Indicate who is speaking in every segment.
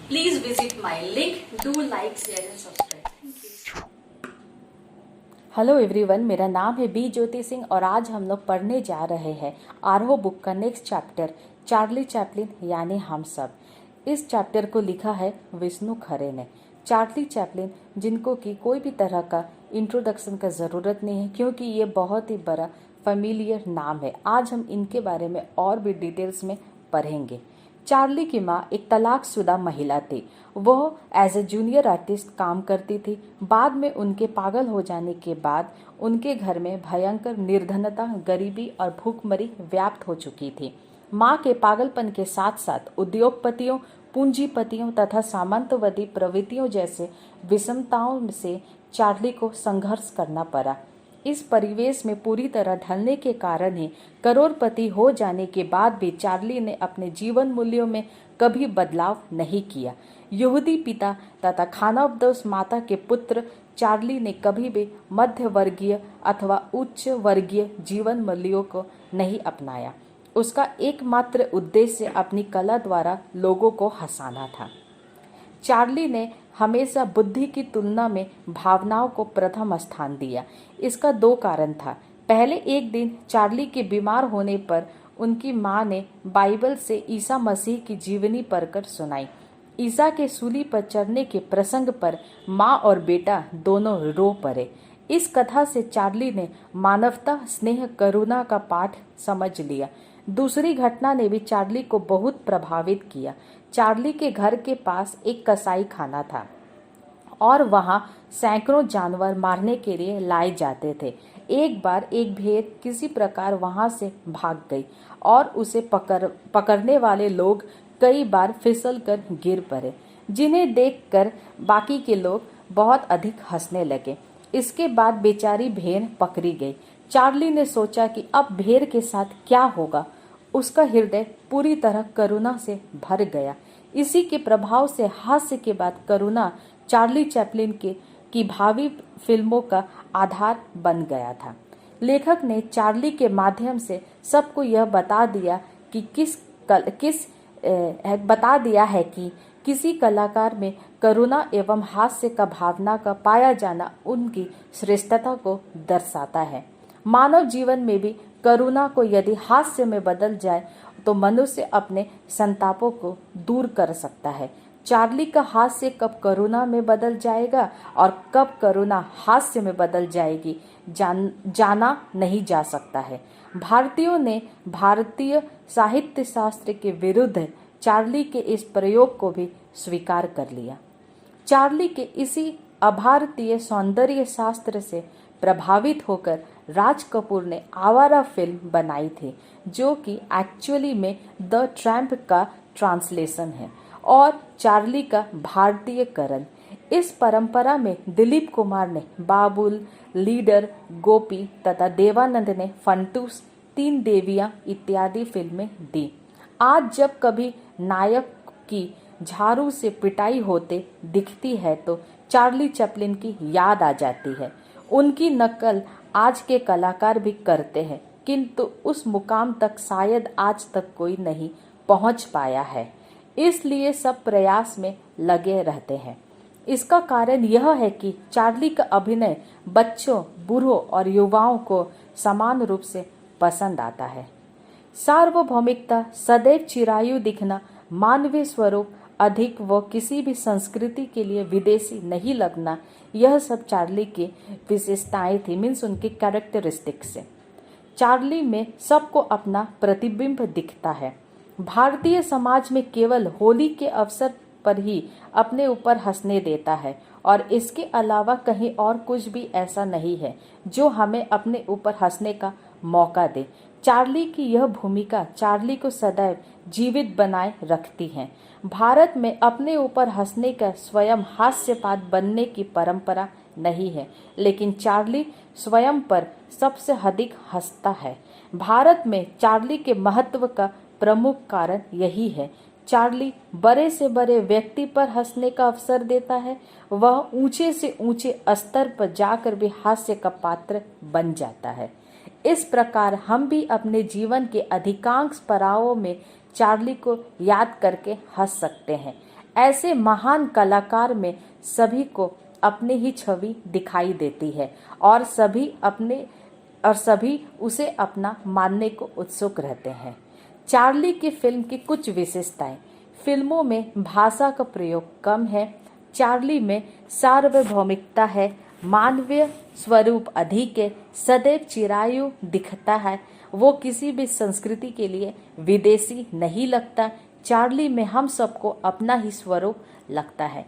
Speaker 1: Please visit my link. Do like, share and subscribe. Thank you.
Speaker 2: Hello everyone, मेरा नाम है B Jyoti Singh और आज हम लोग पढ़ने जा रहे हैं आरोह बुक का नेक्स्ट चैप्टर चार्ली चैपलिन यानी हम सब। इस चैप्टर को लिखा है विष्णु खरे ने। चार्ली चैपलिन जिनको कि कोई भी तरह का इंट्रोडक्शन का ज़रूरत नहीं है क्योंकि ये बहुत ही बड़ा फेमिलियर नाम है। आज हम इनके बारे में और भी डिटेल्स में पढ़ेंगे। चार्ली की माँ एक तलाकशुदा महिला थी। वह एज ए जूनियर आर्टिस्ट काम करती थी। बाद में उनके पागल हो जाने के बाद उनके घर में भयंकर निर्धनता, गरीबी और भूखमरी व्याप्त हो चुकी थी। माँ के पागलपन के साथ साथ उद्योगपतियों, पूंजीपतियों तथा सामंतवादी प्रवृत्तियों जैसे विषमताओं से चार्ली को संघर्ष करना पड़ा। इस परिवेश में पूरी तरह ढलने के कारण ही करोड़पति हो जाने के बाद भी चार्ली ने अपने जीवन मूल्यों में कभी बदलाव नहीं किया। यहूदी पिता तथा खानाबदोश माता के पुत्र चार्ली ने कभी भी मध्य वर्गीय अथवा उच्च वर्गीय जीवन मूल्यों को नहीं अपनाया। उसका एकमात्र उद्देश्य अपनी कला द्वारा लोगों को हंसाना था। चार्ली ने हमेशा बुद्धि की तुलना में भावनाओं को प्रथम स्थान दिया। इसका दो कारण था। पहले एक दिन चार्ली के बीमार होने पर उनकी माँ ने बाइबल से ईसा मसीह की जीवनी पढ़कर सुनाई। ईसा के सूली पर चढ़ने के प्रसंग पर माँ और बेटा दोनों रो पड़े। इस कथा से चार्ली ने मानवता, स्नेह, करुणा का पाठ समझ लिया। दूसरी घटना ने भी चार्ली को बहुत प्रभावित किया। चार्ली के घर के पास एक कसाई खाना था और वहां सैकड़ों जानवर मारने के लिए लाए जाते थे। एक बार एक भेड़ किसी प्रकार वहां से भाग गई और उसे पकड़ने वाले लोग कई बार फिसल कर गिर पड़े, जिन्हें देखकर बाकी के लोग बहुत अधिक हंसने लगे। इसके बाद बेचारी भेड़ पकड़ी गई। चार्ली ने सोचा कि अब भेड़ के साथ क्या होगा। उसका हृदय पूरी तरह करुणा से भर गया। इसी के प्रभाव से हास्य के बाद करुणा चार्ली चैपलिन की भावी फिल्मों का आधार बन गया था। लेखक ने चार्ली के माध्यम से सबको यह बता दिया है कि किसी कलाकार में करुणा एवं हास्य का भावना का पाया जाना उनकी श्रेष्ठता को दर्शाता है। मानव जीवन में भी करुणा को यदि हास्य में बदल जाए तो मनुष्य अपने संतापों को दूर कर सकता है। चार्ली का हास्य कब करुणा में बदल जाएगा और कब करुणा हास्य में बदल जाएगी जाना नहीं जा सकता है। भारतीयों ने भारतीय साहित्य शास्त्र के विरुद्ध चार्ली के इस प्रयोग को भी स्वीकार कर लिया। चार्ली के इसी अभारतीय सौंदर्य शास्त्र से प्रभावित होकर राज कपूर ने आवारा फिल्म बनाई थी, जो कि एक्चुअली में द ट्रैम्प का ट्रांसलेशन है और चार्ली का भारतीयकरण। इस परंपरा में दिलीप कुमार ने बाबुल, लीडर, गोपी तथा देवानंद ने फंटूस, तीन देवियां इत्यादि फिल्में दी। आज जब कभी नायक की झाड़ू से पिटाई होते दिखती है तो चार्ली चैपलिन की याद आ जाती है। उनकी नकल आज के कलाकार भी करते हैं, किंतु उस मुकाम तक शायद आज तक कोई नहीं पहुंच पाया है। इसलिए सब प्रयास में लगे रहते हैं। इसका कारण यह है कि चार्ली का अभिनय बच्चों, बूढ़ों और युवाओं को समान रूप से पसंद आता है। सार्वभौमिकता, सदैव चिरायु दिखना, मानवीय स्वरूप अधिक व किसी भी संस्कृति के लिए विदेशी नहीं लगना, यह सब चार्ली की विशेषताएं थी, मीन्स उनके कैरेक्टरिस्टिक्स से। चार्ली में सबको अपना प्रतिबिंब दिखता है। भारतीय समाज में केवल होली के अवसर पर ही अपने ऊपर हंसने देता है और इसके अलावा कहीं और कुछ भी ऐसा नहीं है जो हमें अपने ऊपर हंसने का मौका दे। चार्ली की यह भूमिका चार्ली को सदैव जीवित बनाए रखती है। भारत में अपने ऊपर हंसने का स्वयं हास्यपात बनने की परंपरा नहीं है, लेकिन चार्ली स्वयं पर सबसे अधिक हंसता है। भारत में चार्ली के महत्व का प्रमुख कारण यही है। चार्ली बड़े से बड़े व्यक्ति पर हंसने का अवसर देता है। वह ऊंचे से ऊंचे स्तर पर जाकर भी हास्य का पात्र बन जाता है। इस प्रकार हम भी अपने जीवन के अधिकांश पड़ावों में चार्ली को याद करके हंस सकते हैं। ऐसे महान कलाकार में सभी को अपनी ही छवि दिखाई देती है और सभी उसे अपना मानने को उत्सुक रहते हैं। चार्ली की फिल्म की कुछ विशेषताएं। फिल्मों में भाषा का प्रयोग कम है। चार्ली में सार्वभौमिकता है। मानवीय स्वरूप अधिक है। सदैव चिरायु दिखता है। वो किसी भी संस्कृति के लिए विदेशी नहीं लगता। चार्ली में हम सबको अपना ही स्वरूप लगता है।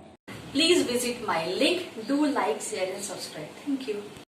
Speaker 1: Please visit my link. Do like, share and subscribe. Thank you.